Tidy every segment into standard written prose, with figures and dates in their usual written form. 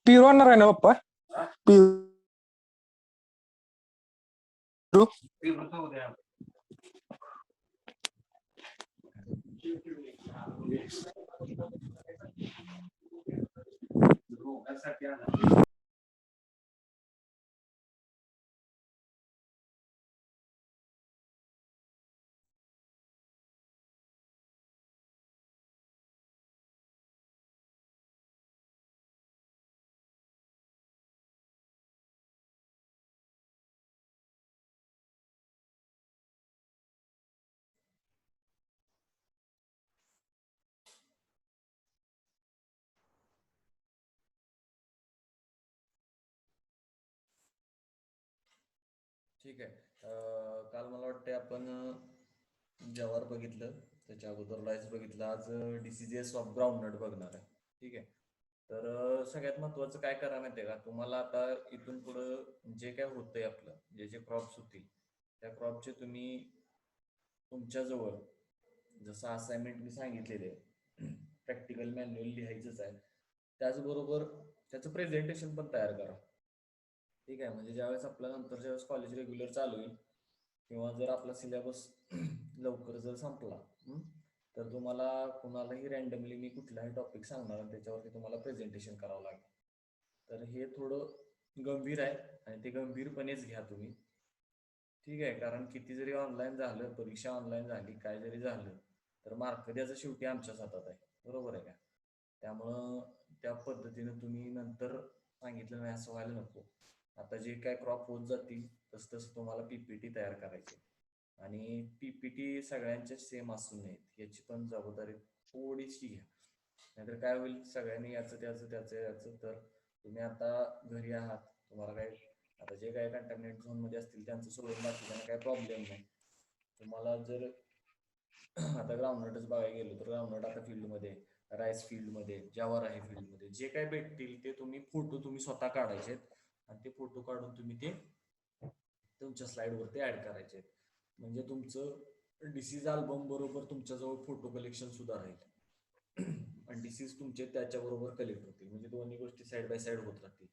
पिरू आणणार आहे ना पप्पा? पिरू ठीक आहे. काल मला वाटतं आपण जवार बघितलं, त्याच्या अगोदर लाईस बघितलं, आज डिसीजेस ऑफ ग्राउंडनट बघणार आहे. ठीक आहे. तर सगळ्यात महत्वाचं काय करा माहिती आहे का, तुम्हाला आता इथून पुढं जे काय होतंय आपलं, जे क्रॉप्स होतील त्या क्रॉपचे तुम्ही तुमच्याजवळ जसं असाइनमेंट मी सांगितलेले प्रॅक्टिकल मॅन्युअल लिहायचंच आहे, त्याचबरोबर त्याचं प्रेझेंटेशन पण तयार करा. ठीक आहे. म्हणजे ज्यावेळेस आपल्या नंतर ज्यावेळेस कॉलेज रेग्युलर चालू होईल किंवा जर आपला सिलेबस लवकर जर संपला तर तुम्हाला कुणालाही रँडमली मी कुठलाही टॉपिक सांगणार आणि त्याच्यावरती तुम्हाला प्रेझेंटेशन करावं लागेल. तर हे थोडं गंभीर आहे आणि ते गंभीरपणेच घ्या तुम्ही. ठीक आहे. कारण किती जरी ऑनलाईन झालं, परीक्षा ऑनलाईन झाली, काय जरी झालं तर मार्क द्यायचं शेवटी आमच्याच हातात आहे. बरोबर आहे का? त्यामुळं त्या पद्धतीनं तुम्ही नंतर सांगितलं नाही असं व्हायला नको. आता जे काय क्रॉप होत जातील तसं तसं तुम्हाला पीपीटी तयार करायची आणि पीपीटी सगळ्यांच्या सेम असू नयेत याची पण जबाबदारी थोडीशी घ्या. नाहीतर काय होईल, सगळ्यांनी याचं त्याचं तर तुम्ही आता घरी आहात, तुम्हाला काय आता जे काही कंटेनमेंट झोनमध्ये असतील त्यांचं सोडून बाकीच्यांना काही प्रॉब्लेम नाही. तुम्हाला जर आता ग्राउंडनटच बघायला गेलो तर ग्राउंडनट आता फील्डमध्ये, राईस फील्डमध्ये, जवार आहे फील्डमध्ये, जे काय भेटतील ते फोटो तुम्ही स्वतः काढायचे आणि ते फोटो काढून तुम्ही ते तुमच्या स्लाइडवरती ऍड करायचे. म्हणजे तुमचं डिसीज अल्बम बरोबर तुमच्याजवळ फोटो कलेक्शन सुद्धा राहील आणि डिसीज तुमचे त्याच्याबरोबर कलेक्ट होतील. म्हणजे दोन्ही गोष्टी साईड बाय साईड होत राहतील.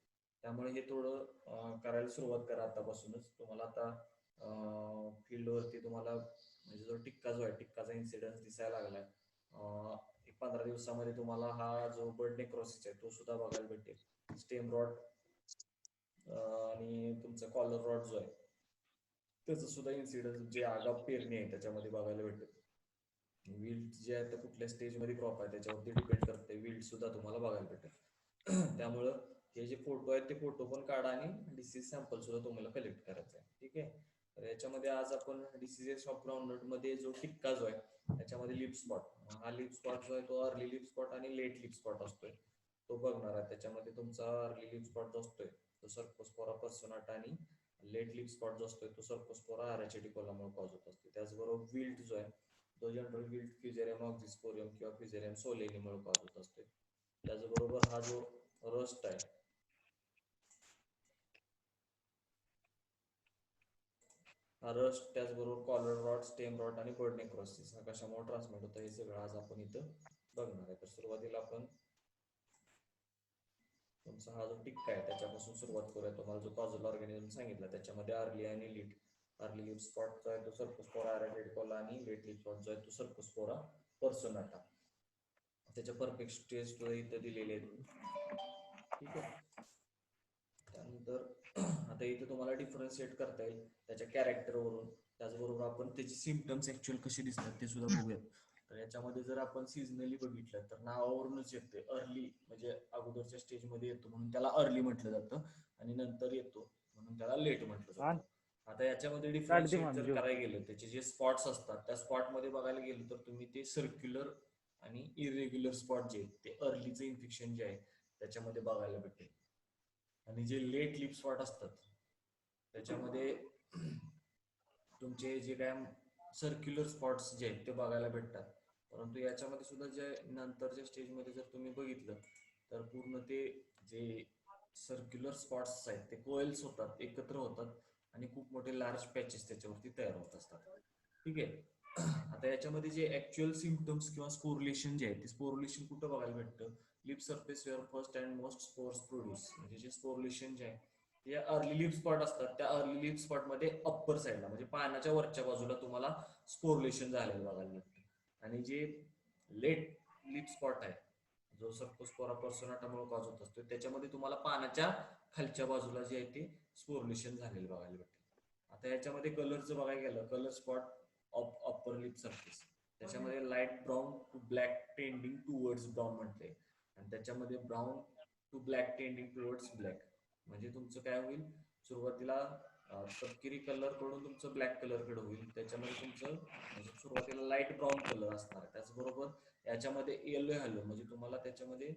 त्यामुळे हे थोडं करायला सुरुवात करा आतापासूनच. तुम्हाला आता फील्डवरती तुम्हाला म्हणजे जो टिक्का जो आहे, टिक्काचा इन्सिडन्स दिसायला लागलाय. 15 दिवसामध्ये तुम्हाला हा जो बर्ड नेक्रोसिस आहे तो सुद्धा बघायला भेटेल. स्टेम रॉट आणि तुमचा कॉलर रॉड जो आहे त्याचं सुद्धा इन्सिडन्स जे आगाप पेरणी आहे त्याच्यामध्ये बघायला भेटेल. विल्ड जे आहे ते कुठल्या स्टेजमध्ये क्रॉप आहे त्याच्यावरती डिपेंड करते, विल्ड सुद्धा तुम्हाला बघायला भेटेल. त्यामुळं हे जे फोटो आहेत ते फोटो पण काढा आणि डिसीज सॅम्पल सुद्धा तुम्हाला कलेक्ट करायचा आहे. ठीक आहे. तर याच्यामध्ये आज आपण डिसीजेस ऑफ ग्राउंडनट मध्ये जो टिक्का जो आहे त्याच्यामध्ये लिप स्पॉट, हा लिप स्पॉट जो आहे तो अर्ली लिप स्पॉट आणि लेट लिप स्पॉट असतोय तो बघणार आहे. त्याच्यामध्ये तुमचा अर्ली लिप स्पॉट जो असतोय तो सर्कोस्पोरा पर्सोनाटा आणि लेट लिप स्पॉट जो असतोय तो सर्कोस्पोरा अरेचिडिकोलामुळे कॉज होत असतो. त्याचबरोबर विल्ट जो आहे तो जनरल विल्ट फ्युजेरियम ऑक्झिस्पोरियम किंवा फ्युजेरियम सोलेनीमुळे कॉज होत असतोय. त्याचबरोबर हा जो रस्ट आहे, हा रस्ट, त्याचबरोबर कॉलर रॉट, स्टेम रॉट आणि बर्ड नेक्रोसिस हा कशामुळे ट्रान्समिट होतं हे सगळं आज आपण इथं बघणार आहे. तर सुरुवातीला आपण तुमचा हा जो टिक्का आहे त्याच्यापासून सुरुवात करूया. तुम्हाला जो कॉझल ऑर्गॅनिझम सांगितला त्याच्यामध्ये अर्ली आणि लीट, अर्ली लिप स्पॉट जो आहे तो सर्कोस्पोरा अरेचिडिकोला आणि लेट लिप स्पॉट जो आहे तो सर्कोस्पोरा पर्सोनाटा. त्याच्या परफेक्ट स्टेज इथं दिलेले आहेत. ठीक आहे. त्यानंतर आता इथे तुम्हाला डिफरन्शिएट करता येईल त्याच्या कॅरेक्टरवरून. त्याचबरोबर आपण त्याची सिम्पटम्स ऍक्च्युअल कशी दिसतात ते सुद्धा बघूयात. तर याच्यामध्ये जर आपण सीझनली बघितलं तर नावावरूनच येते अर्ली, म्हणजे अगोदरच्या स्टेजमध्ये येतो म्हणून त्याला अर्ली म्हटलं जातं आणि नंतर येतो म्हणून त्याला लेट म्हटलं जातं. आता याच्यामध्ये डिफरन्शिएट जर करायला गेलं त्याचे जे स्पॉट्स असतात त्या स्पॉटमध्ये बघायला गेलं तर तुम्ही ते सर्क्युलर आणि इरेग्युलर स्पॉट जे ते अर्लीचं इन्फेक्शन जे आहे त्याच्यामध्ये बघायला भेटेल. आणि जे लेट लिप स्पॉट असतात त्याच्यामध्ये तुमचे जे काय सर्क्युलर स्पॉट्स जे आहेत ते बघायला भेटतात. परंतु याच्यामध्ये सुद्धा जे नंतरच्या स्टेजमध्ये जर तुम्ही बघितलं तर पूर्ण ते जे सर्क्युलर स्पॉट्स आहेत ते कोएल्स होतात, एकत्र होतात आणि खूप मोठे लार्ज पॅचेस त्याच्यावरती तयार होत असतात. ठीक आहे. आता याच्यामध्ये जे ऍक्च्युअल सिम्पटम्स किंवा स्पोरलेशन जे आहे ते स्पोरलेशन कुठं बघायला भेटतं? Leaf surface where first and most spores produce. म्हणजे जे स्पोरलेशन जे आहे ते अर्ली लिप स्पॉट असतात, त्या अर्ली लिप स्पॉट मध्ये अप्पर साईडला म्हणजे पानाच्या वरच्या बाजूला तुम्हाला स्पोरलेशन झालेलं बघायला भेटतं. आणि जे लेट लिप स्पॉट आहे जो सर्कोस्पोरा पर्सोनाटामुळे कॉज होत असतो, त्याच्यामध्ये तुम्हाला पानाच्या खालच्या बाजूला जे आहे ते स्पोरलेशन झालेलं बघायला भेटतं. आता याच्यामध्ये कलरचं बघायला गेलं, colour spot of upper lip surface त्याच्यामध्ये light brown to black tending towards brown म्हटले, आणि त्याच्यामध्ये brown to black tending towards black. म्हणजे तुमचं काय होईल, सुरुवातीला तपकिरी कलर कडून तुमचं ब्लॅक कलर कडे होईल, त्याच्यामध्ये तुमचं म्हणजे सुरुवातीला लाईट ब्राऊन कलर असणार आहे. त्याचबरोबर याच्यामध्ये येलो हॅलो म्हणजे तुम्हाला त्याच्यामध्ये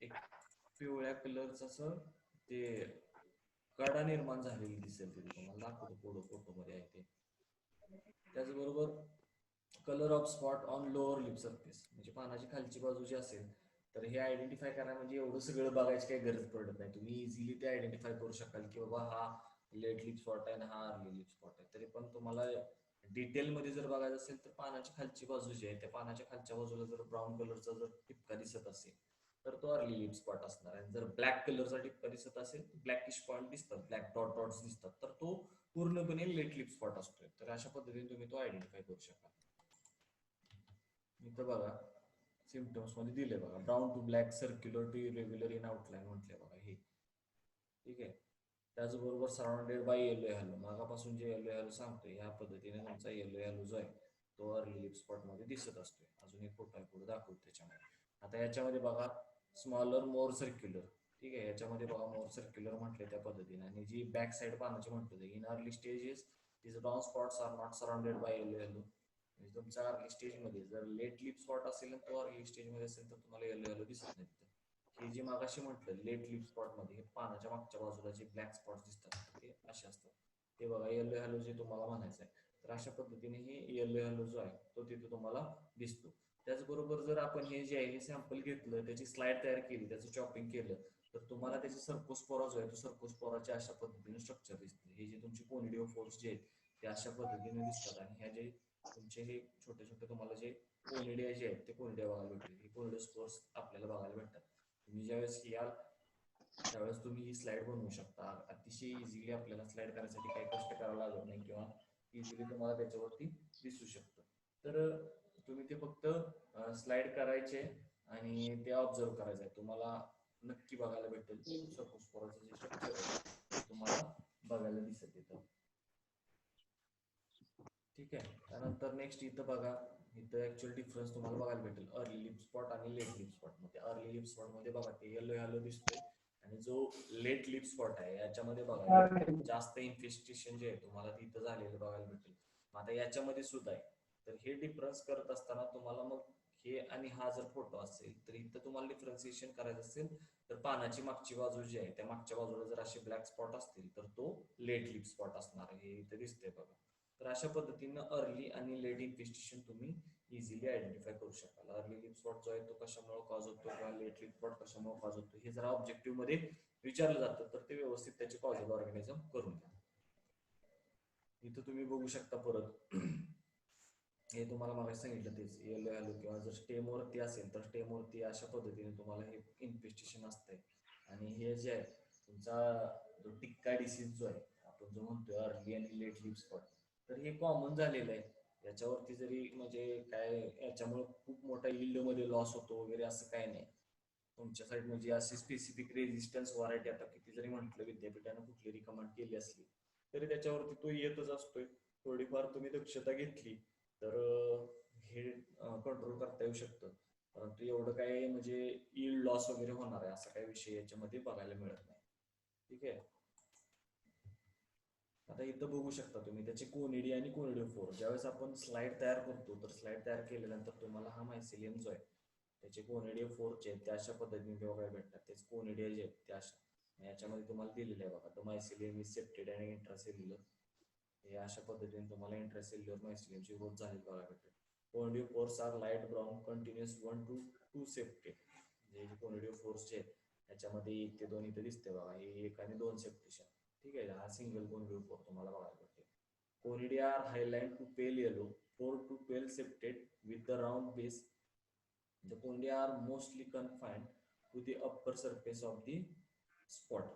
एक पिवळ्या कलरचं असं ते कडा निर्माण झालेली दिसेल, तिथे तुम्हाला दाखवतो पुढं फोटोमध्ये आहे ते. त्याचबरोबर colour of spot on lower lip surface म्हणजे पानाची खालची बाजू जी असेल, तर हे आयडेंटिफाय करा. म्हणजे एवढं सगळं बघायची काही गरज पडत नाही, तुम्ही इझिली ते आयडेंटिफाय करू शकाल की बाबा हा लेट लिप स्पॉट आहे आणि हा अर्ली लिप स्पॉट आहे. तरी पण तुम्हाला डिटेलमध्ये जर बघायचं असेल तर पानाची खालची बाजू जी आहे त्या पानाच्या खालच्या बाजूला जर ब्राऊन कलरचा जर टिपका दिसत असेल तर तो अर्ली लिप स्पॉट असणार आहे. जर ब्लॅक कलरचा टिपका दिसत असेल, ब्लॅकिश पॉईंट दिसतात, ब्लॅक डॉट डॉट्स दिसतात, तर तो पूर्णपणे लेट लिप स्पॉट असतोय. तर अशा पद्धतीने तुम्ही तो आयडेंटिफाय करू शकाल. इथं बघा सिम्पटम्स मध्ये दिले बघा, brown to black circular to irregular in outline म्हटले बघा हे. ठीक आहे. त्याचबरोबर सराउंडेड बाय येलो हॅलो, मागापासून जे येलो हॅलो सांगतोय ह्या पद्धतीने तुमचा येलो हॅलो जो आहे तो अर्ली लिप स्पॉट मध्ये दिसत असतोय. अजून एक फोटो आहे पुढे दाखवतो त्याच्यामध्ये. आता याच्यामध्ये बघा स्मॉलर मोर सर्क्युलर. ठीक आहे. याच्यामध्ये बघा मोर सर्क्युलर म्हटले त्या पद्धतीने, आणि जी बॅक साईड पानाची म्हणतो in early stages this brown spots are not surrounded by yellow halo. म्हणजे तुमच्या अर्ली स्टेज मध्ये जर लेट लिप स्पॉट असेल आणि तो अर्ली स्टेज मध्ये असेल तर तुम्हाला येलो हॅलो दिसत नाही. हे जे मागाशी म्हटलं लेट लिप स्पॉट मध्ये हे पानाच्या मागच्या बाजूला जे ब्लॅक स्पॉट दिसतात ते असे असतात. ते बघा येलो हॅलो जे तुम्हाला म्हणायचं आहे. तर अशा पद्धतीने हे येलो हॅलो जो आहे तो तिथे तुम्हाला दिसतो. त्याचबरोबर जर आपण हे जे आहे हे सॅम्पल घेतलं, त्याची स्लाइड तयार केली, त्याचं चॉपिंग केलं, तर तुम्हाला त्याचे सर्कोस्पोरा जो आहे तो सर्कोस्पोराचे अशा पद्धतीने स्ट्रक्चर दिसते. हे जे तुमचे कोनिडिओफोर्स जे आहेत ते अशा पद्धतीने दिसतात. आणि ह्या जे तुमचे हे छोटे छोटे तुम्हाला जे कोनिडिया जे आहेत ते कोनिडिया बघायला भेटतील. हे कोनिडिओस्पोर्स आपल्याला बघायला भेटतात. तुम्ही ज्यावेळेस याल त्यावेळेस तुम्ही ही स्लाइड बनवू शकता. अतिशय इझिली आपल्याला स्लाइड करायसाठी काही कष्ट करावं लागत नाही किंवा इझिली तुम्हाला त्याच्यावरती दिसू शकतं. तर तुम्ही ते फक्त स्लाइड करायचे आणि ते ऑब्झर्व करायचं आहे. तुम्हाला नक्की बघायला भेटेल सर्कोस्पोराचं जे स्ट्रक्चर आहे ते तुम्हाला बघायला दिसत येतं. ठीक आहे. त्यानंतर नेक्स्ट इथं बघा, इथं ऍक्च्युअल डिफरन्स तुम्हाला बघायला भेटेल अर्ली लिप स्पॉट आणि लेट लिप स्पॉट मध्ये. अर्ली लिप स्पॉट मध्ये बघा ते येलो येलो दिसतोय, आणि जो लेट लिप स्पॉट आहे याच्यामध्ये बघा हे जास्त इन्फेस्टेशन जे आहे तुम्हाला तिथं झालेलं बघायला भेटेल. आता याच्यामध्ये सुद्धा आहे. तर हे डिफरन्स करत असताना तुम्हाला मग हे आणि हा जर फोटो असेल तर इथं तुम्हाला डिफरन्सिएशन करायचं असेल तर पानाची मागची बाजू जी आहे त्या मागच्या बाजूला जर असे ब्लॅक स्पॉट असतील तर तो लेट लिप स्पॉट असणार आहे. हे इथे दिसतंय बघा. तर अशा पद्धतीनं अर्ली आणि लेट इन्फेस्टेशन तुम्ही इझिली आयडेंटिफाय करू शकाल. अर्ली लिप स्पॉट जो आहे तो कशामुळे कॉज होतो किंवा लेट लिप स्पॉट कशामुळे कॉज होतो हे जरा ऑब्जेक्टिव्ह मध्ये विचारलं जातं, तर ते व्यवस्थित त्याचे कॉजेबल ऑर्गॅनिझम करून घ्या. इथं तुम्ही बघू शकता परत हे तुम्हाला मला सांगितलं तेच येलो हॅलो, किंवा जर स्टेम वरती असेल तर स्टेम वरती अशा पद्धतीने तुम्हाला हे इन्फेस्टेशन असतंय. आणि हे जे आहे तुमचा जो टिक्का डिसीज जो आहे आपण जो म्हणतोय अर्ली आणि लेट लिप स्पॉट, तर हे कॉमन झालेलं आहे. याच्यावरती जरी म्हणजे काय याच्यामुळे खूप मोठा यील्ड मध्ये लॉस होतो वगैरे असं काय नाही. तुमच्या साईड म्हणजे अशी स्पेसिफिक रेजिस्टन्स व्हरायटी आता किती जरी म्हटलं विद्यापीठानं कुठली रिकमेंड केली असली तरी त्याच्यावरती तो येतच असतोय. थोडीफार तुम्ही दक्षता घेतली तर हे कंट्रोल करता येऊ शकतं. परंतु एवढं काय म्हणजे यील्ड लॉस वगैरे होणार आहे असा काही विषय याच्यामध्ये बघायला मिळत नाही. ठीक आहे. आता इथं बघू शकता तुम्ही त्याचे कोनिडी आणि कोनिडिओफोर. ज्यावेळेस आपण स्लाइड तयार करतो तर स्लाइड तयार केल्यानंतर तुम्हाला हा मायसिलियम जो आहे त्याचे कोनिडिओफोर जे आहेत ते अशा पद्धतीने बघायला भेटतात. त्याचे कोनिडिया जे आहेत ते अशा याच्यामध्ये तुम्हाला दिलेले आहे बघा. तर मायसिलियम इज सेप्टेड आणि इंट्रासेल्युलर, हे अशा पद्धतीने तुम्हाला इंट्रासेल्युलर मायसिलियमची ग्रोथ झालेली बघायला भेटेल. Conidiophores are light brown continuous 1 to 2 septate. जे कोनिडिओ फोर्स जे आहेत त्याच्यामध्ये 1 ते 2 इथे दिसते बघा, हे 1 आणि 2 सेप्टेशन. ठीक आहे, हा सिंगल कोनिडिओ फोर्स तुम्हाला बघायला भेटेल. Conidia are hyaline to pale yellow 4 to 12 septate with the round base. The conia are mostly confined to the upper surface of the spot.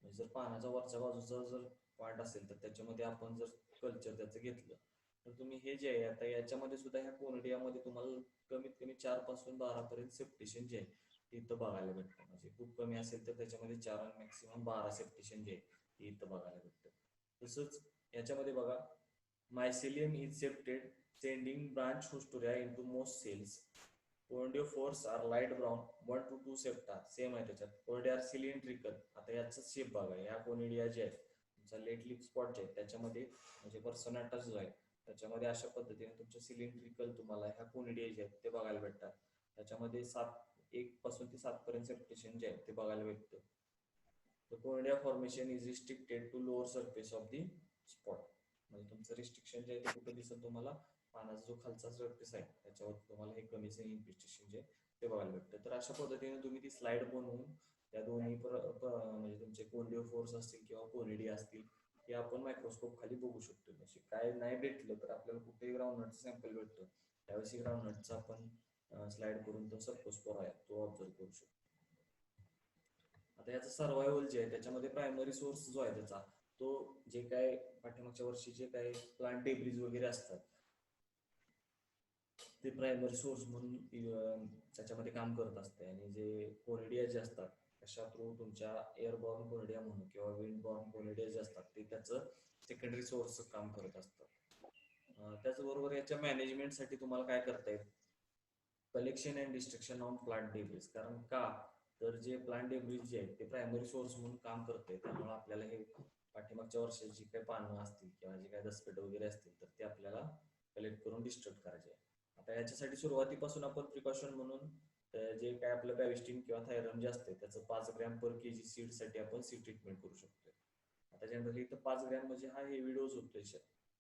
म्हणजे जर पानाच्या वरच्या बाजूचा जर पॉइंट असेल तर त्याच्यामध्ये आपण जर कल्चर त्याचं घेतलं तर तुम्ही हे जे आहे आता याच्यामध्ये सुद्धा ह्या कोनिडियामध्ये तुम्हाला कमीत कमी 4 पासून 12 पर्यंत सेप्टेशन जे आहे ते इथं बघायला भेटतं. म्हणजे खूप कमी असेल तर त्याच्यामध्ये 4 आणि मॅक्सिमम 12 सेप्टेशन जे आहे ते इथं बघायला भेटतं. तसंच याच्यामध्ये बघा, mycelium is septate sending branch hostoria into most cells. Conidiophores are light brown 1 to 2 septa same आहे त्याच्यात. Conidia cylindrical. आता याचा शेप बघा, या कोनिडिया जे आहेत तुमचा लेट लिप स्पॉट जे आहे त्याच्यामध्ये म्हणजे पर्सोनाटा जो आहे त्याच्यामध्ये अशा पद्धतीने तुमच्या सिलेंड्रिकल तुम्हाला ह्या कोनिडिया जे आहेत ते बघायला भेटतात. त्याच्यामध्ये 1 पासून ते 7 पर्यंत सेप्टेशन जे आहे ते बघायला भेटतं. The cornea formation is restricted to lower surface of the spot. म्हणजे तुमचं रिस्ट्रिक्शन जे आहे ते कुठे दिसेल तुम्हाला, पानाचा जो खालचा सरफेस आहे त्याच्यावर तुम्हाला हे कमीचे इन्फेस्टेशन जे ते बघायला भेटतं. तर अशा पद्धतीने तुम्ही ती स्लाइड बनवून त्या दोन्ही म्हणजे तुमचे कोनिडिओ फोर्स असतील किंवा कोनिडिया असतील हे आपण मायक्रोस्कोप खाली बघू शकतो. म्हणजे काय नाही भेटलं तर आपल्याला कुठेही ग्राउंडनटचं सॅम्पल भेटतो त्यावेळेस ग्राउंडनटचा आपण स्लाइड करून तो सर्कोस्पोरा आहे तो ऑब्झर्व करू शकतो. आता याचं सर्वायवल जे आहे त्याच्यामध्ये प्रायमरी सोर्स जो आहे त्याचा तो जे काय पाठीमागच्या वर्षी जे काय प्लांट डेब्रिज वगैरे असतात ते प्रायमरी सोर्स म्हणून त्याच्यामध्ये काम करत असते. आणि जे कोनिडिया जे असतात अशा थ्रू तुमच्या एअरबॉर्न कोनिडिया म्हणून किंवा विंडबॉर्न कोनिडिया जे असतात ते त्याचं सेकंडरी सोर्स काम करत असतात. त्याचबरोबर याच्या मॅनेजमेंटसाठी तुम्हाला काय करता येईल, collection and destruction on plant debris. कारण का तर जे प्लांट डेब्रिज जे आहेत ते प्रायमरी सोर्स म्हणून काम करते, त्यामुळे आपल्याला हे पाठीमागच्या वर्षाची जी काही पानं असतील किंवा जे काही दसपेट वगैरे असतील तर ते आपल्याला कलेक्ट करून डिस्ट्रक्ट करायचे आहे. आता याच्यासाठी सुरुवातीपासून आपण प्रिकॉशन म्हणून जे काय आपलं बॅविस्टिन किंवा थायरम जे असते त्याचं 5 ग्रॅम पर केजी सीडसाठी आपण सीड ट्रीटमेंट करू शकतो. आता जनरली इथं 5 ग्रॅम म्हणजे हा हेवी डोस होतोय.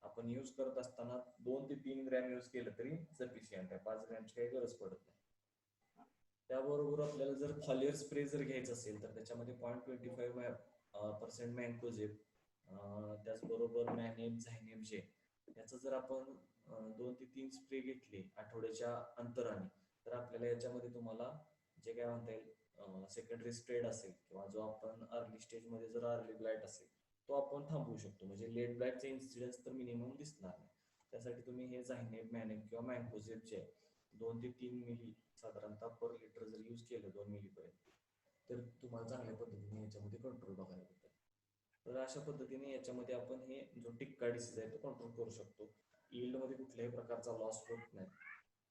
आपण यूज करत असताना 2 ते 3 ग्रॅम यूज केलं तरी सफिशियंट आहे, 5 ग्रॅमची काही गरज पडत नाही. त्याबरोबर आपल्याला जर फॉलियर स्प्रे जर घ्यायचं असेल तर त्याच्यामध्ये 0.25% मँकोझेब, त्याचबरोबर मॅनेम झायनेम जे याचं जर आपण 2 ते 3 स्प्रे घेतले आठवड्याच्या अंतराने तर आपल्याला याच्यामध्ये तुम्हाला जे काय म्हणता येईल सेकंडरी स्प्रेड असेल किंवा जो आपण अर्ली स्टेजमध्ये जर अर्ली ब्लाइट असेल तो आपण थांबवू शकतो. म्हणजे लेट ब्लाइटचे इन्सिडेन्स तर मिनिमम दिसणार नाही. त्यासाठी तुम्ही हे झायनेम मॅनेम किंवा मँकोझेब जे 2 ते 3 मिली साधारणतः पर लिटर जर यूज केलं 2 मिलीपर्यंत तर तुम्हाला चांगल्या पद्धतीने याच्यामध्ये कंट्रोल बघायला भेटेल. तर अशा पद्धतीने याच्यामध्ये आपण हे जो टिक्का डिसीज आहे तो कंट्रोल करू शकतो. यील्डमध्ये कुठल्याही प्रकारचा लॉस होत नाही.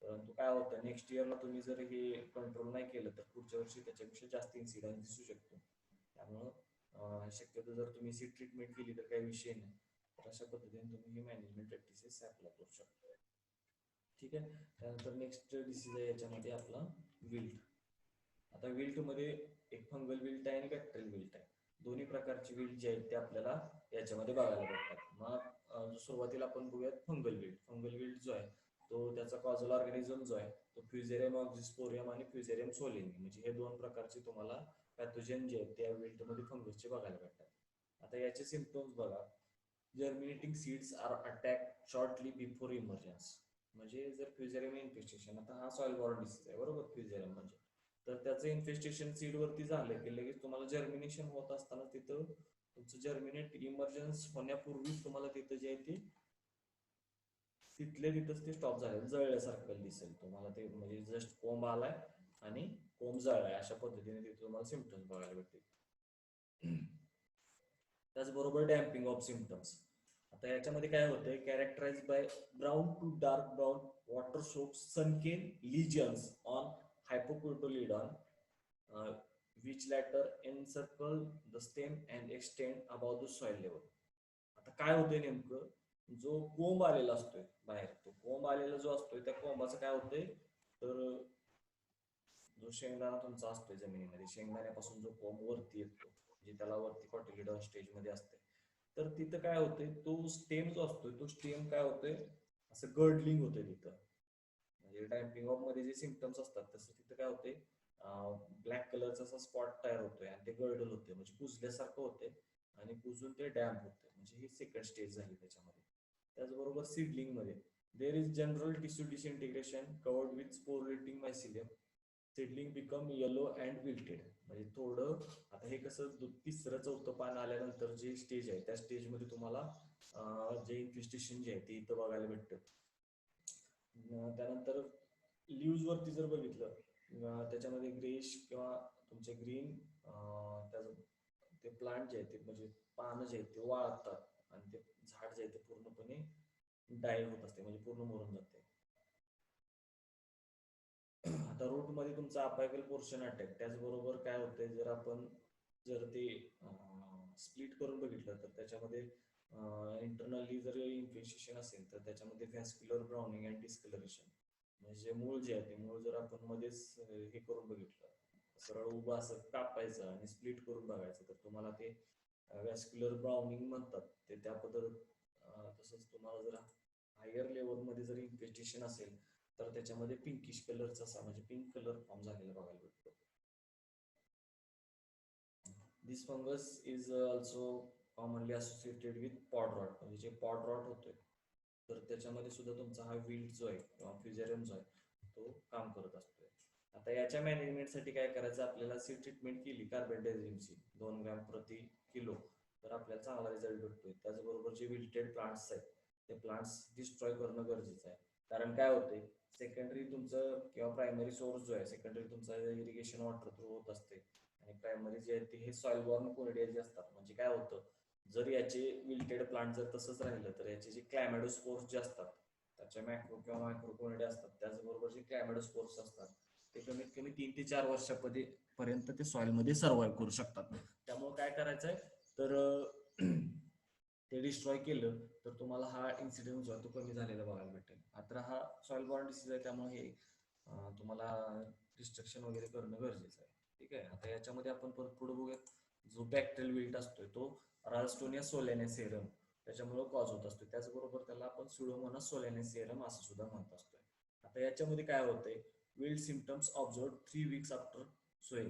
परंतु काय होतं, नेक्स्ट इयरला तुम्ही जर हे कंट्रोल नाही केलं तर पुढच्या वर्षी त्याच्यापेक्षा जास्त इन्सिडन्स दिसू शकतो. त्यामुळं शक्यतो जर तुम्ही सीड ट्रीटमेंट केली तर काही विषय नाही. तर अशा पद्धतीने तुम्ही हे मॅनेजमेंट प्रॅक्टिसेस अप्लाय करू शकता. ठीक आहे. त्यानंतर नेक्स्ट डिसीज आहे याच्यामध्ये आपला विल्ट. आता विल्टमध्ये एक फंगल विल्ट आहे आणि बॅक्टेरियल विल्ट आहे. दोन्ही प्रकारची विल्ट जे आहेत ते आपल्याला याच्यामध्ये बघायला भेटतात. मग सुरुवातीला आपण बघूयात फंगल विल्ट. फंगल विल्ट जो आहे तो त्याचा कॉझल ऑर्गॅनिझम जो आहे तो फ्युजेरियम ऑक्झिस्पोरियम आणि फ्युजेरियम सोलेनी म्हणजे हे 2 प्रकारचे तुम्हाला पॅथोजन जे आहेत त्या विल्टमध्ये फंगसचे बघायला भेटतात. आता याचे सिम्पटम्स बघा, germinating seeds are attack shortly before emergence. म्हणजे जर फ्युजेरियम इन्फेस्टेशन, आता हा सॉइल बॉर्न डिसीज आहे बरोबर फ्युजेरियम म्हणजे, तर त्याचं इन्फेस्टेशन सीड वरती झालं की लगेच तुम्हाला जर्मिनेशन होत असताना तिथं तुमचं जर्मिनेट इमर्जन्स होण्यापूर्वी तुम्हाला तिथं जे आहे ते तिथले तिथंच ते स्टॉप झाले, जळल्यासारखं दिसेल तुम्हाला. ते म्हणजे जस्ट कोंब आलाय आणि कोंब जळलाय अशा पद्धतीने तिथे तुम्हाला सिम्पटम्स बघायला भेटतील. त्याचबरोबर डॅम्पिंग ऑफ सिम्पटम्स. आता याच्यामध्ये काय होतंय, characterize by brown to dark brown water soaked sunken lesions on hypocotyledon, which latter encircle the stem and extend above the soil level. आता काय होतंय नेमकं, जो कोंब आलेला असतोय बाहेर, तो कोंब आलेला जो असतोय त्या कोंबाचं काय होतंय तर जो शेंगदाणा तुमचा असतोय जमिनीमध्ये, शेंगदाण्यापासून जो कोंब वरती येतो म्हणजे त्याला वरती कॉटिलिडॉन स्टेजमध्ये असते, तर तिथं काय होतंय तो स्टेम जो असतोय तो स्टेम काय होतोय असं गर्डलिंग होतंय तिथं. म्हणजे डॅम्पिंग ऑफ मध्ये जे सिम्पटम्स असतात तसं तिथं काय होते ब्लॅक कलरचा असा स्पॉट तयार होतोय आणि ते गळडल होते म्हणजे कुजल्यासारखं होते आणि कुजून ते डॅम्प होते म्हणजे ही सेकंड स्टेज झाली त्याच्यामध्ये. त्याचबरोबर सीडलिंग मध्ये there is general tissue disintegration covered with sporulating mycelium. Seedling become yellow and wilted. म्हणजे थोडं आता हे कसं तिसरं चौथं पान आल्यानंतर जे स्टेज आहे त्या स्टेजमध्ये तुम्हाला जे इन्फेस्टेशन जे आहे ते इथं बघायला भेटतं. त्यानंतर लिव्ज वरती जर बघितलं त्याच्यामध्ये ग्रेश किंवा तुमचे ग्रीन ते प्लांट जे आहेत ते म्हणजे पानं जे आहेत ते वाळतात आणि ते झाड जे आहे ते पूर्णपणे डाय होत असते म्हणजे पूर्ण मरून जाते. आता रूट मध्ये तुमचा अपायकल पोर्शन अटॅक. त्याचबरोबर काय होतंय जर ते स्प्लिट करून बघितलं तर त्याच्यामध्ये इंटरनली जर इन्फेक्शन असेल तर त्याच्यामध्ये व्हॅस्क्युलर ब्राउनिंग अँड डिस्कलरेशन. म्हणजे मूळ जे आहे ते मूळ जर आपण मध्येच हे करून बघितलं सरळ उभं असं कापायचं आणि स्प्लिट करून बघायचं तर तुम्हाला ते व्हॅस्क्युलर ब्राउनिंग म्हणतात ते त्या पद्धत. तसंच तुम्हाला जर हायर लेवलमध्ये जर इन्फेस्टेशन असेल तर त्याच्यामध्ये पिंकिश कलरचा असा म्हणजे पिंक कलर फॉर्म झालेला बघायला भेटतो. This fungus is also commonly associated with pod rot. म्हणजे जे पॉड रॉट होतोय तर त्याच्यामध्ये सुद्धा तुमचा हा विल्ट जो आहे किंवा फ्युजेरियम जो आहे तो काम करत असतोय. आता याच्या मॅनेजमेंटसाठी काय करायचं आपल्याला सीड ट्रीटमेंट केली कार्बेंडाझिमची 2 ग्रॅम प्रति किलो तर आपल्याला चांगला रिझल्ट भेटतोय. त्याचबरोबर जे विल्टेड प्लांट्स आहेत ते प्लांट्स डिस्ट्रॉय करणं गरजेचं आहे. कारण काय होते सेकंडरी तुमचं किंवा प्रायमरी सोर्स जो आहे सेकंडरी तुमचा इरिगेशन वॉटर थ्रू होत असते आणि प्रायमरी जे आहे ते हे सॉइल बॉर्न कोनिडिया जे असतात. म्हणजे काय होतं जर याचे विल्टेड प्लांट जर तसंच राहिलं तर याचे जे क्लॅमॅडोस्पोर्स जे असतात त्याच्या मॅक्रो किंवा मायक्रोकोनिडिया असतात त्याचबरोबर जे क्लॅमॅडोस्पोर्स असतात ते कमीत कमी 3 ते 4 वर्षापर्यंत ते सॉइलमध्ये सर्व्हाइव्ह करू शकतात. त्यामुळे काय करायचंय तर ते डिस्ट्रॉय केलं तर तुम्हाला हा इन्सिडेंट जो आहे तो कमी झालेला बघायला भेटेल. आता हा सॉइल बॉर्न डिसीज आहे त्यामुळे हे तुम्हाला डिस्ट्रक्शन वगैरे करणं गरजेचं आहे. ठीक आहे. आता याच्यामध्ये आपण परत पुढे बघूयात. जो बॅक्टेरियल विल्ट असतोय तो राल्स्टोनिया सोलेनेसेरम त्याच्यामुळे कॉज होत असतो. त्याचबरोबर त्याला आपण सुडोमोनास सोलेनेसेरम असं सुद्धा म्हणत असतोय. आता याच्यामध्ये काय होतंय wilt symptoms observe 3 weeks after sowing.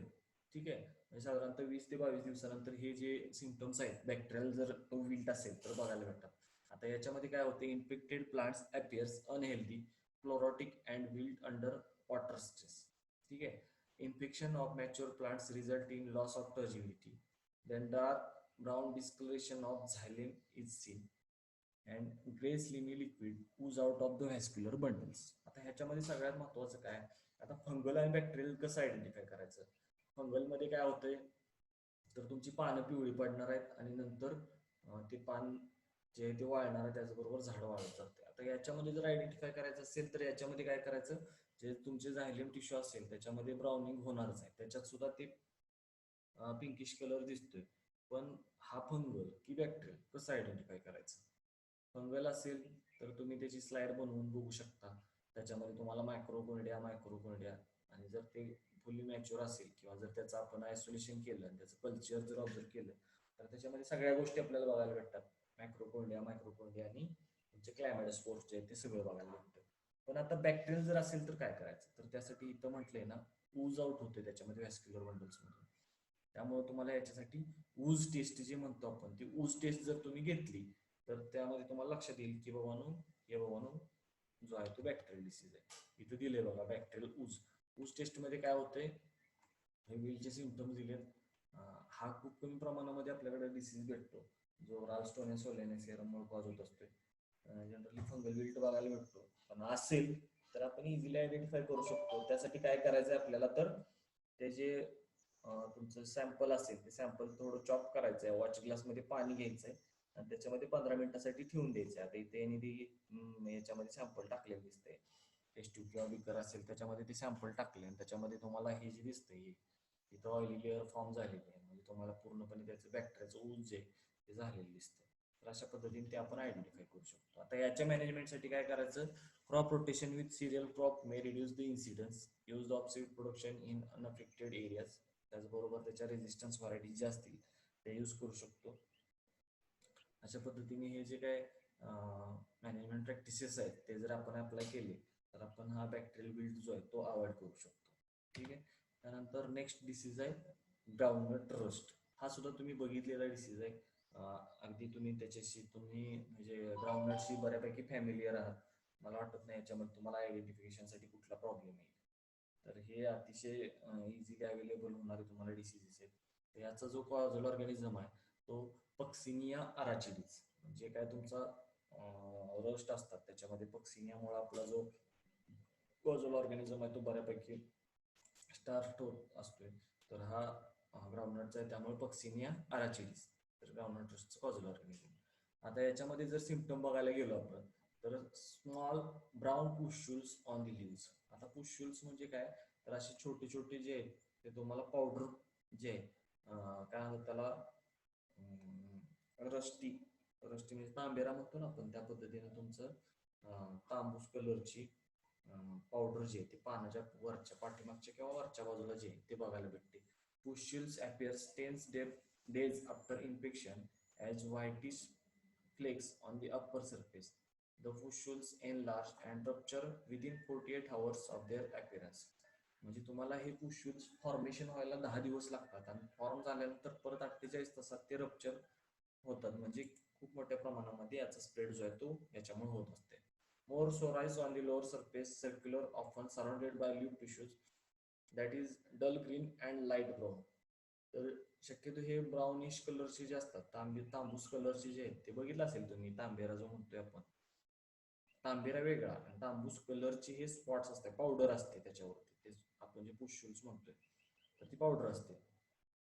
ठीक आहे. म्हणजे साधारणतः 20 ते 22 दिवसानंतर हे जे सिम्पटम्स आहेत बॅक्टेरियल जर तो विल्ट असेल तर बघायला भेटतात. आता याच्यामध्ये काय होते infected plants appears unhealthy chlorotic and wilt under water stress. ठीक आहे. Infection of mature plants result in loss of turgidity. Then dark brown discolouration of xylem is seen and grey slimy liquid ooze out of the vascular bundles. आता ह्याच्यामध्ये सगळ्यात महत्वाचं काय आता fungal आणि bacterial कसं आयडेंटिफाय करायचं. फंगलमध्ये काय होतंय तर तुमची पानं पिवळी पडणार आहेत आणि नंतर ते पान जे आहे ते वाळणार आहे त्याचबरोबर झाड वाळत जाते. आता याच्यामध्ये जर आयडेंटिफाय करायचं असेल तर याच्यामध्ये काय करायचं जे तुमचे झायलेम टिश्यू असेल त्याच्यामध्ये ब्राउनिंग होणारच आहे त्याच्यात सुद्धा ते पिंकिश कलर दिसतोय. पण हा फंगल की बॅक्टेरियल कसं आयडेंटिफाय करायचं. फंगल असेल तर तुम्ही त्याची स्लाइड बनवून बघू शकता. त्याच्यामध्ये तुम्हाला मायक्रोकोनिडिया आणि जर ते फुली मॅच्युअर असेल किंवा जर त्याचं आपण आयसोलेशन केलं आणि त्याचं कल्चर जर ऑब्झर्व केलं तर त्याच्यामध्ये सगळ्या गोष्टी आपल्याला बघायला भेटतात. मायक्रोकोनिडिया आणि तुमचे क्लॅमॅडोस्पोर्स जे आहेत ते सगळं बघायला भेटतं. पण आता बॅक्टेरियल जर असेल तर काय करायचं तर त्यासाठी इथं म्हटलंय ना ऊज आउट होते त्याच्यामध्ये व्हॅस्क्युलर बंडल्स मध्ये. त्यामुळे तुम्हाला याच्यासाठी ऊज टेस्ट जे म्हणतो आपण ती ऊज टेस्ट जर तुम्ही घेतली तर त्यामध्ये तुम्हाला लक्षात येईल की बाबांनो जो आहे तो बॅक्टेरियल डिसीज आहे. इथं दिले बघा बॅक्टेरियल ऊज टेस्ट मध्ये काय होतंय हे विलचे सिम्पटम्स दिलेत. हा खूप कमी प्रमाणामध्ये आपल्याकडे डिसीज भेटतो जो राल्स्टोनिया सोलेनेसेरम मुळे कॉज होत असतोय. जनरली फंगल विल्ट बघायला भेटतो पण असेल तर आपण इझिली आयडेंटिफाय करू शकतो. त्यासाठी काय करायचं आपल्याला तर ते जे तुमचं सॅम्पल असेल ते सॅम्पल थोडं चॉप करायचं आहे. वॉच ग्लासमध्ये पाणी घ्यायचंय आणि त्याच्यामध्ये 15 मिनिटासाठी ठेवून द्यायचं. आता इथे याच्यामध्ये सॅम्पल टाकलेलं दिसतंय टेस्ट ट्यूब किंवा बिकर असेल त्याच्यामध्ये ते सॅम्पल टाकले आणि त्याच्यामध्ये तुम्हाला हे जे दिसतंय इथं ऑइली लेअर फॉर्म झालेली आहे म्हणजे तुम्हाला पूर्णपणे त्याचं बॅक्टेरियाचं ऊज जे ते झालेलं दिसतंय. तर अशा पद्धतीने ते आपण आयडेंटिफाय करू शकतो. आता याच्या मॅनेजमेंटसाठी काय करायचं crop rotation with serial crop may reduce the incidence use of seed production in unaffected areas. त्याचबरोबर त्याच्या रेजिस्टन्स व्हरायटी जे असतील ते यूज करू शकतो. अशा पद्धतीने हे जे काय मॅनेजमेंट प्रॅक्टिसेस आहेत ते जर आपण अप्लाय केले तर आपण हा बॅक्टेरियल विल्ट जो आहे तो अवॉइड करू शकतो. ठीक आहे. त्यानंतर नेक्स्ट डिसीज आहे ग्राउंडनट रस्ट. हा सुद्धा तुम्ही बघितलेला डिसीज आहे. अगदी तुम्ही म्हणजे ग्राउंडनटशी बऱ्यापैकी फॅमिलियर आहात. मला वाटत नाही याच्यामध्ये तुम्हाला आयडेंटिफिकेशनसाठी कुठला प्रॉब्लेम येईल. तर हे अतिशय इझिली अवेलेबल होणारे तुम्हाला डिसीजेस आहेत. तर याचा जो कॉझल ऑर्गॅनिझम आहे तो पक्सिनिया अराचिडीज, म्हणजे काय तुमचा रस्ट असतात त्याच्यामध्ये पक्सिनियामुळे आपला जो कॉझल ऑर्गॅनिझम आहे तो बऱ्यापैकी स्टार्ट होत असतोय. तर हा ग्राउंडनटचा आहे, त्यामुळे पक्सिनिया अराचिडीज तर ग्राउंडनट रस्टचं कॉझल ऑर्गॅनिझम. आता याच्यामध्ये जर सिम्पटम बघायला गेलो आपण तर small brown pustules on the leaves. आता पुस्युल्स म्हणजे काय, तर असे छोटे छोटे जे आहेत ते तुम्हाला पावडर जे आहे काय म्हणतात त्याला रस्टी रस्टी म्हणजे तांबेरा म्हणतो ना आपण, त्या पद्धतीने तुमचं तांबूस कलरची पावडर जे आहे ते पानाच्या वरच्या पाठीमागच्या किंवा वरच्या बाजूला जे आहे ते बघायला भेटते. पुस्युल्स appears 10 days after infection as whitish flakes on the upper surface. The pustules enlarge and rupture within 48 hours of their appearance. म्हणजे तुम्हाला हे पुस्युल्स फॉर्मेशन व्हायला 10 दिवस लागतात आणि फॉर्म झाल्यानंतर परत 48 तासात ते रप्चर होतात. म्हणजे खूप मोठ्या प्रमाणामध्ये याचा स्प्रेड जो आहे तो याच्यामुळे होत असते. More psoriasis on the lower surface, circular, often surrounded by leaf tissues that is dull green and light brown. तर शक्यतो हे ब्राउनिश कलरचे जे असतात तांबूस कलरचे जे आहेत ते बघितलं असेल तुम्ही, तांबेरा जो म्हणतोय आपण, तांबेरा वेगळा आणि तांबूस कलरचे हे स्पॉट्स असतात, पावडर असते त्याच्यावरती, ते आपण जे पुस्युल्स म्हणतोय तर ती पावडर असते.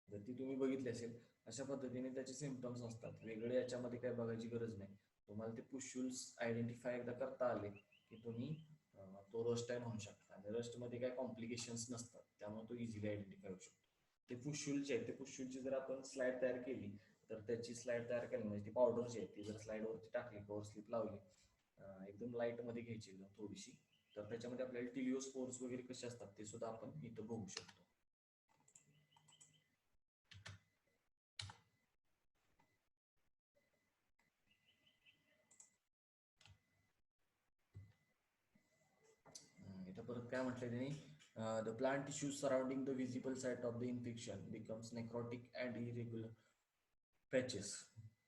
जर ती तुम्ही बघितली असेल अशा पद्धतीने त्याचे सिम्पटम्स असतात. वेगळे याच्यामध्ये काय बघायची गरज नाही. तुम्हाला ते पुस्युल्स आयडेंटिफाय एकदा करता आले की तुम्ही तो रस्ट आहे म्हणू शकता. आणि रस्टमध्ये काय कॉम्प्लिकेशन्स नसतात, त्यामुळे तो इझिली आयडेंटिफाय होऊ शकतो. ते पुस्युलचे आहे, ते पुस्युलची जर आपण स्लाइड तयार केली तर त्याची स्लाइड तयार केली म्हणजे ती पावडर जी आहे ती जर स्लाइडवरती टाकली, कव्हर स्लिप लावली, एकदम लाईटमध्ये घ्यायची एकदम थोडीशी, तर त्याच्यामध्ये आपल्याला टिलिओस्पोर्स वगैरे कसे असतात ते सुद्धा आपण इथं बघू शकतो. इथं परत काय म्हटलंय त्यांनी, the plant tissue surrounding the visible site of the infection becomes necrotic and irregular patches.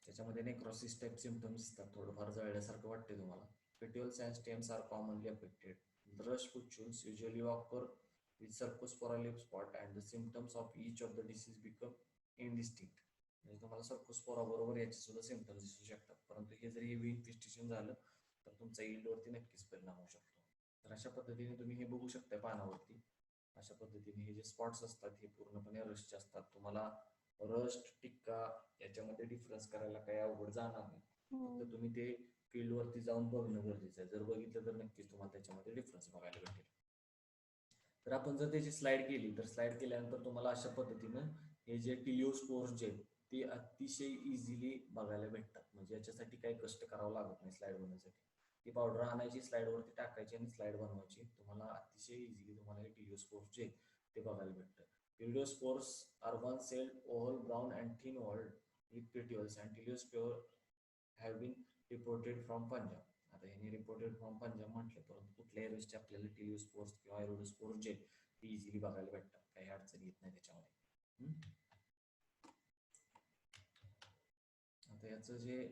त्याच्यामध्ये नेक्रोसिस टाइप सिम्पटम्स असतात, थोडंफार जळल्यासारखं वाटते तुम्हाला. Petioles and stems are commonly affected. The rush pustules usually occur with cercospora leaf spot and the symptoms of each of the disease become indistinct. म्हणजे तुम्हाला Cercospora बरोबर याचे सुद्धा सिम्पटम्स दिसू शकतात, परंतु हे जर हेवी इन्फेस्टेशन झालं तर तुमचा यील्डवरती नक्कीच परिणाम होऊ शकतो. तर अशा पद्धतीने तुम्ही हे बघू शकता पानावरती. अशा पद्धतीने हे जे स्पॉट्स असतात हे पूर्णपणे रशचे असतात. तुम्हाला रस्ट टिक्का याच्यामध्ये डिफरन्स करायला काही अवघड जाणार नाही. फक्त तुम्ही ते फील्डवरती जाऊन बघणं गरजेचं आहे. जर बघितलं तर नक्कीच तुम्हाला त्याच्यामध्ये डिफरन्स बघायला भेटेल. तर आपण जर त्याची स्लाइड केली तर स्लाइड केल्यानंतर तुम्हाला अशा पद्धतीनं हे जे टिलिओस्पोर्स जे आहेत ते अतिशय इझिली बघायला भेटतात. म्हणजे याच्यासाठी काही कष्ट करावं लागत नाही स्लाइड बनवण्यासाठी. ती पावडर आणायची, स्लाइडवरती टाकायची आणि स्लाइड बनवायची. तुम्हाला अतिशय इझिली तुम्हाला हे टिलिओस्पोर्स जे ते बघायला भेटतं. Teliospores are one celled, oval, brown and thin walled with petioles and teliospore have been reported from Punjab. आता ह्याने रिपोर्टेड फ्रॉम पंजाब म्हटलं, परंतु कुठल्याही रस्ते आपल्याला टिलिओस्पोर्स किंवा आयरोडोस्पोर्स जे ते इझिली बघायला भेटतात, काही अडचण येत नाही त्याच्यामध्ये. आता याचं जे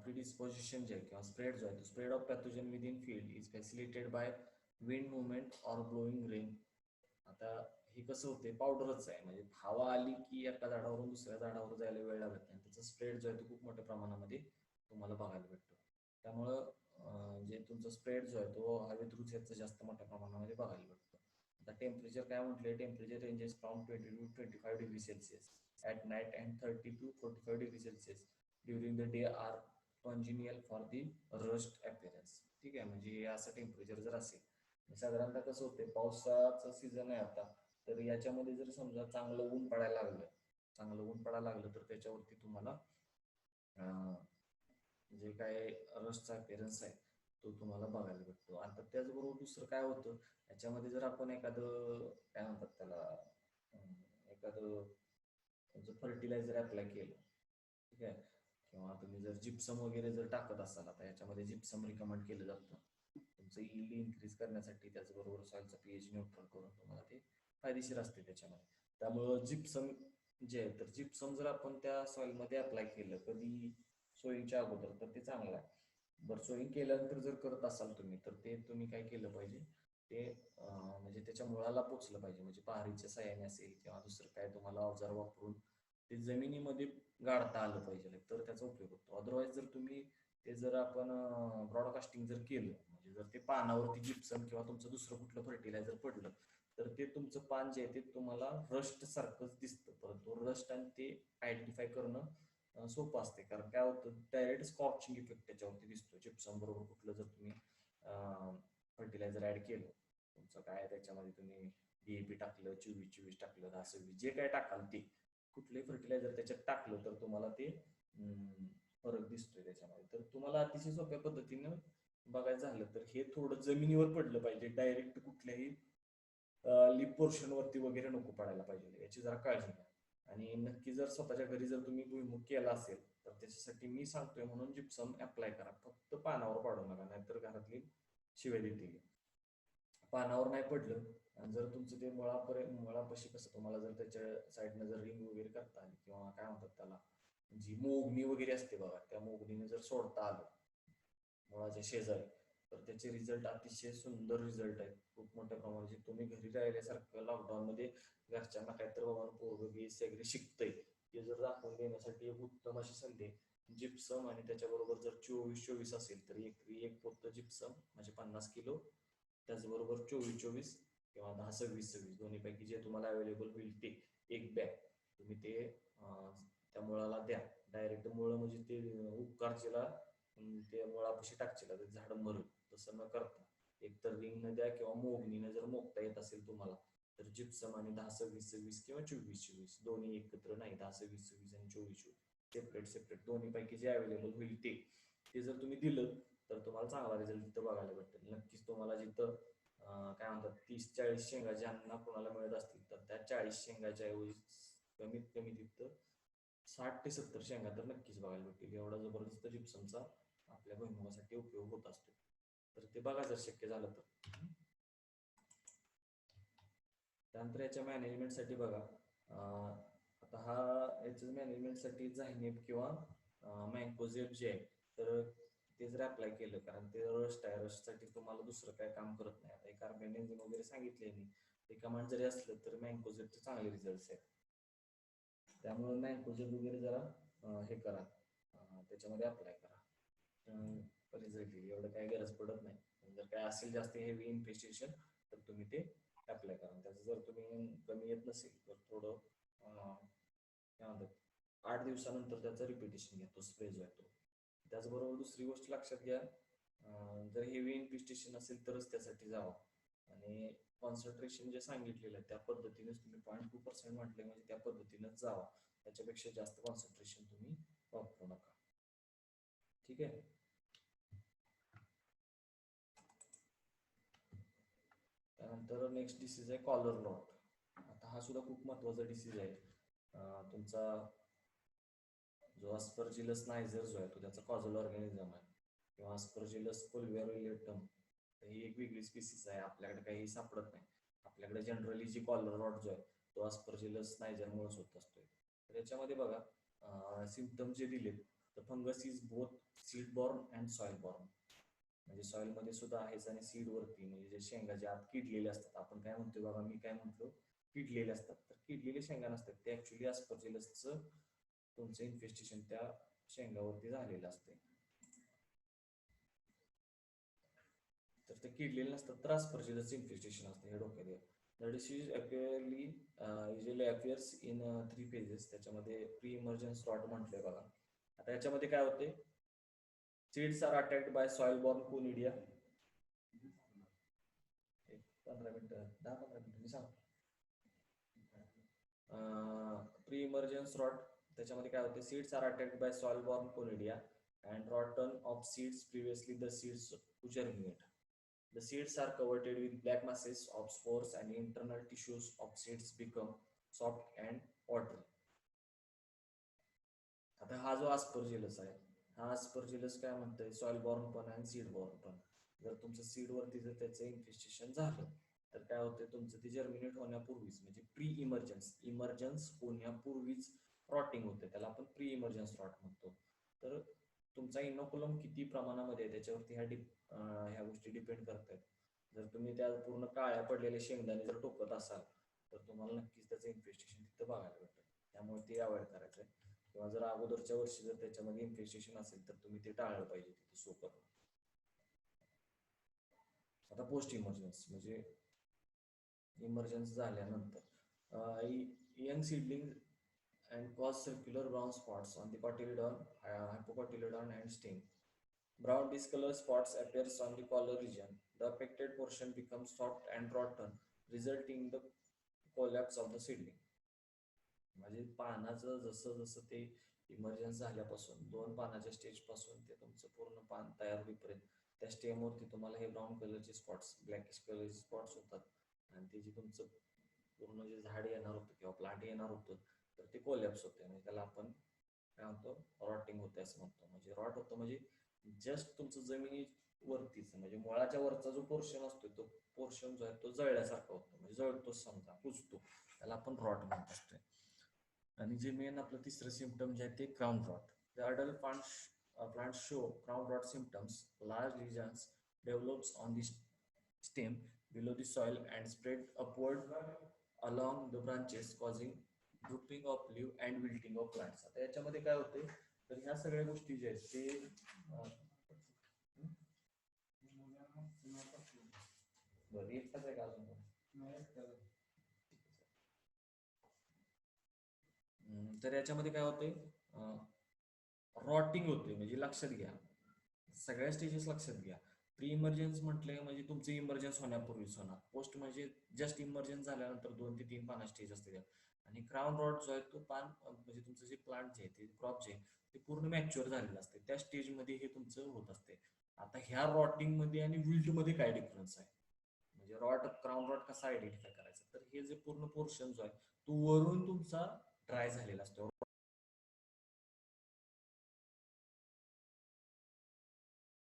प्रिडिस्पोजिशन जे किंवा स्प्रेड जो आहे, तो spread of pathogen with in field is फॅसिलिटेड by wind movement or blowing rain. आता हे कसं होते, पावडरच आहे, म्हणजे हवा आली की एका झाडावरून दुसऱ्या झाडावर जायला वेळ लागत नाही. त्याचा स्प्रेड जो आहे तो खूप मोठ्या प्रमाणामध्ये तुम्हाला बघायला भेटतो. त्यामुळं जे तुमचा स्प्रेड जो आहे तो हवे थ्रूच याचा जास्त मोठ्या प्रमाणामध्ये बघायला भेटतो. आता टेम्परेचर काय म्हटले, temperature ranges from 20 to 25 degree Celsius at night and 30 to 45 degree Celsius during the day are congenial for the rust appearance. ठीक आहे, म्हणजे असं टेम्परेचर जर असेल, साधारणतः कसं होते, पावसाचा सीझन आहे आता, तर याच्यामध्ये जर समजा चांगलं ऊन पडायला लागलं तर त्याच्यावरती तुम्हाला जे काय रस्टचा अपीअरन्स आहे तो तुम्हाला बघायला भेटतो. आता त्याचबरोबर दुसरं काय होतं, याच्यामध्ये जर आपण एखादं काय म्हणतात त्याला एखादं फर्टिलायझर अप्लाय केलं, ठीक आहे, किंवा तुम्ही जर जिप्सम वगैरे जर टाकत असाल, आता याच्यामध्ये जिप्सम रिकमेंड केलं जातं तुमचं यील्ड इन्क्रीज करण्यासाठी, त्याचबरोबर सॉइलचा पीएच न्यूट्रल करून तुम्हाला ते फायदेशीर असते त्याच्यामध्ये. त्यामुळं जिप्सम जे आहे, तर जिप्सम जर आपण त्या सॉइलमध्ये अप्लाय केलं कधी सोईंगच्या अगोदर, तर ते चांगलं आहे. बरं, सोईंग केल्यानंतर जर करत असाल तुम्ही, तर ते तुम्ही काय केलं पाहिजे, ते म्हणजे त्याच्या मुळाला पोचलं पाहिजे. म्हणजे पहारीच्या साह्याने असेल किंवा दुसरं काय तुम्हाला अवजार वापरून ते जमिनीमध्ये गाडता आलं पाहिजे, तर त्याचा उपयोग होतो. अदरवाईज जर तुम्ही ते जर आपण ब्रॉडकास्टिंग जर केलं, म्हणजे जर ते पानावरती जिप्सम किंवा तुमचं दुसरं कुठलं फर्टिलायझर पडलं, तर ते तुमचं पान जे आहे ते तुम्हाला रस्ट सारखंच दिसतं. परंतु रस्ट आणि ते आयडेंटिफाय करणं सोपं असते. कारण काय होतं, डायरेक्ट स्कॉचिंग इफेक्ट त्याच्यावरती दिसतो. जिप्सम बरोबर कुठलं जर तुम्ही फर्टिलायझर ऍड केलं, तुमचं काय त्याच्यामध्ये तुम्ही DAP टाकलं, 24-24 टाकलं, 10-26 जे काय टाकाल ते कुठलंही फर्टिलायझर त्याच्यात टाकलं, तर तुम्हाला ते फरक दिसतोय त्याच्यामध्ये. तर तुम्हाला अतिशय सोप्या पद्धतीनं बघायचं झालं तर हे थोडं जमिनीवर पडलं पाहिजे. डायरेक्ट कुठल्याही लिप पोर्शन वरती वगैरे नको पडायला पाहिजे. याची जरा काळजी घ्या. आणि नक्की जर स्वतःच्या घरी जर तुम्ही भुईमुग केला असेल, तर त्याच्यासाठी मी सांगतोय म्हणून जिप्सम अप्लाय करा. फक्त पानावर पाडू नका, नाहीतर घरातली शिव्या देतील. पानावर नाही पडलं आणि जर तुमचं ते मुळापाशी कसं तुम्हाला जर त्याच्या साईडनं जर रिंग वगैरे करता आली किंवा काय म्हणतात त्याला, जी मोगणी वगैरे असते बघा, त्या मोगणीने जर सोडता आलं मुळाच्या शेजारी, तर त्याचे रिझल्ट अतिशय सुंदर रिझल्ट आहेत. खूप मोठ्या प्रमाणात जे तुम्ही घरी राहिल्यासारखं लॉकडाऊनमध्ये घरच्यांना काहीतरी बाबा पोरगं BSc वगैरे शिकतंय हे जर दाखवून देण्यासाठी एक उत्तम अशी संधी आहे. जिप्सम आणि त्याच्याबरोबर जर 24-24 असेल तर एक पोतं जिप्सम म्हणजे 50 किलो, त्याचबरोबर 24-24 किंवा 10-26-26 दोन्हीपैकी जे तुम्हाला अवेलेबल होईल ते एक बॅग तुम्ही ते त्या मुळाला द्या. डायरेक्ट मुळं म्हणजे ते उपकारचीला ते मुळापाशी टाकशील ते झाड मरून, तसं न करता एकतर रिंगनं द्या किंवा मोगणीनं जर मोगता येत असेल तुम्हाला, तर जिप्सम आणि 10-26-26 किंवा 24-24 दोन्ही एकत्र नाही, 10-26-26 आणि 24-24 सेपरेट सेपरेट दोन्हीपैकी जे अवेलेबल होईल ते ते जर तुम्ही दिलं, तर तुम्हाला चांगला रिझल्ट तिथं बघायला भेटेल. नक्कीच तुम्हाला जिथं काय म्हणतात 30-40 शेंगा ज्यांना कोणाला मिळत असतील, तर त्या 40 शेंगाच्या ऐवजी कमीत कमी तिथं 60 ते 70 शेंगा तर नक्कीच बघायला भेटतील. एवढा जबरदस्त जिप्समचा आपल्या भुईमुगासाठी उपयोग होत असतो. तर ते बघा जर शक्य झालं तर. त्यानंतर याच्या मॅनेजमेंटसाठी बघा, आता याच्या मॅनेजमेंटसाठी झायनेप किंवा मँकोझेब जे आहे, तर ते जर अप्लाय केलं, कारण ते रस्ट आहे, रस्टसाठी तुम्हाला दुसरं काय काम करत नाही. आता कार्बेंडेझिम वगैरे सांगितले मी, ते कमांड जरी असलं तर मँकोझेबचे चांगले रिझल्ट आहेत. त्यामुळे मँकोझेब वगैरे जरा हे करा, त्याच्यामध्ये अप्लाय करा, रिझल्ट येईल. एवढं काही गरज पडत नाही. जर काय असेल जास्त हेवी इन्फेस्टेशन, तर तुम्ही ते अप्लाय करा. त्याचं जर तुम्ही कमी येत नसेल तर थोडं काय म्हणतात 8 दिवसानंतर त्याचं रिपिटेशन घ्या, तो स्प्रे जो आहे तो. त्याचबरोबर दुसरी गोष्ट लक्षात घ्या, जर हेवी इन्फेस्टेशन असेल तरच त्यासाठी जावं. आणि कॉन्सन्ट्रेशन जे सांगितलेलं आहे त्या पद्धतीनेच तुम्ही 0.2% म्हटले म्हणजे त्या पद्धतीनेच जावा. त्याच्यापेक्षा जास्त कॉन्सन्ट्रेशन तुम्ही वापरू नका. ठीक आहे. त्यानंतर नेक्स्ट डिसीज आहे कॉलर रॉट. आता हा सुद्धा खूप महत्वाचा डिसीज आहे. तुमचा जो अस्परजिलस नायझर जो आहे तो त्याचा कॉझल ऑर्गॅनिझम आहे, किंवा अस्परजिलस फुलवेरोलेटम ही एक वेगळी स्पीसीज आहे, आपल्याकडे काही सापडत नाही. आपल्याकडे जनरली जी कॉलर रॉट जो आहे तो अस्परजिलस नायझरमुळेच होत असतोय. तर याच्यामध्ये बघा सिम्पटम जे दिलेत, तर fungus is both seed born and soil born. म्हणजे सॉइलमध्ये सुद्धा आहेच आणि सीडवरती म्हणजे जे शेंगाचे आत किडलेले असतात, आपण काय म्हणतोय बघा, मी काय म्हटलो, किडलेले असतात. तर किडलेले शेंगा नसतात, ते ऍक्च्युली अस्परजिलसचं तुमचं इन्फेस्टेशन त्या शेंगावरती झालेलं असते. तर ते किडलेले नसतात तर अस्परजिलस इन्फेस्टेशन असते, हे डोक्यात घ्या. The disease usually appears in 3 phases. त्याच्यामध्ये प्री इमर्जन्स रॉट म्हटलंय बघा. आता याच्यामध्ये काय होते, seeds are attacked by soil borne conidia. 15 मिनिटं 10-15 मिनिटं मी सांगतो. प्री इमर्जन्स रॉट, त्याच्यामध्ये काय होते, seeds are attacked by soil borne conidia and rotten of seeds previously the seeds germinate. The seeds are covered with black masses of spores and internal tissues of seeds become soft and watery. आता हा जो Aspergillus आहे, हा Aspergillus काय म्हणतोय, soil born पण आणि seed born पण. जर तुमचं सीडवरती जर त्याचं इन्फेस्टेशन झालं तर काय होते तुमचं ते जर्मिनेट होण्यापूर्वीच म्हणजे प्री इमर्जन्स होण्यापूर्वीच रॉटिंग होते, त्याला आपण प्री इमर्जन्स रॉट म्हणतो. तर तुमचा इनोकुलम किती प्रमाणामध्ये आहे त्याच्यावरती ह्या गोष्टी डिपेंड करतात. जर तुम्ही त्या पूर्ण काळ्या पडलेल्या शेंगदाणे जर टोकत असाल तर तुम्हाला नक्कीच त्याचं इन्फेस्टेशन तिथं बघायला भेटेल, त्यामुळे ते अवॉइड करायचं आहे. किंवा जर अगोदरच्या वर्षी जर त्याच्यामध्ये इन्फेस्टेशन असेल तर तुम्ही ते टाळलं पाहिजे तिथे सो करून. आता पोस्ट इमर्जन्स म्हणजे इमर्जन्स झाल्यानंतर young seedling and cause circular brown spots on the cotyledon, hypocotyledon and stem. Brown discolored spots appears on the collar region. The affected portion becomes soft and rotten, resulting in the collapse of the seedling. म्हणजे पानाचं जसं जसं ते emergence झाल्यापासून 2 पानाच्या stage पासून ते तुमचं पूर्ण पान तयार होईपर्यंत त्या स्टेमवरती तुम्हाला हे ब्राऊन कलरचे स्पॉट्स, ब्लॅकिश कलरचे स्पॉट्स होतात आणि ते जे तुमचं पूर्ण जे झाड येणार होतं किंवा प्लांट येणार होतं तर ते कोलॅप्स होते. म्हणजे त्याला आपण काय म्हणतो रॉटिंग होते असं म्हणतो. म्हणजे रॉट होतं म्हणजे जस्ट तुमचं जमिनीवरतीच म्हणजे मुळाच्या वरचा जो पोर्शन असतो तो पोर्शन जो आहे तो जळल्यासारखा होतो, म्हणजे जळतोच समजा, कुजतो, त्याला आपण रॉट म्हणत असतोय. आणि जे मेन आपलं तिसरं सिम्पटम जे आहे ते crown rot. The adult plants show crown rot symptoms. Large lesions develops on the stem below the soil and spread upward along the branches, causing drooping of leaf and wilting of plants. आता याच्यामध्ये काय होते तर ह्या सगळ्या गोष्टी ज्या आहेत ते बरं एकटाच आहे का अजून? तर याच्यामध्ये काय होते रॉटिंग होते. म्हणजे लक्षात घ्या सगळ्या स्टेजेस लक्षात घ्या. प्री इमर्जन्स म्हटले म्हणजे तुमचं इमर्जन्स होण्यापूर्वीच होणार. पोस्ट म्हणजे जस्ट इमर्जन्स झाल्यानंतर 2 ते 3 पाना स्टेज असते त्यात. आणि क्राउन रॉट जो आहे तो पान म्हणजे तुमचं जे प्लांट जे आहे ते क्रॉप जे आहे ते पूर्ण मॅच्युअर झालेलं असते त्या स्टेजमध्ये हे तुमचं होत असते. आता ह्या रॉटिंग मध्ये आणि विल्ट मध्ये काय डिफरन्स आहे म्हणजे क्राउन रॉट कसा आयडेंटिफाय करायचा तर हे जे पूर्ण पोर्शन जो आहे तो वरून तुमचा ड्राय झालेला असतो.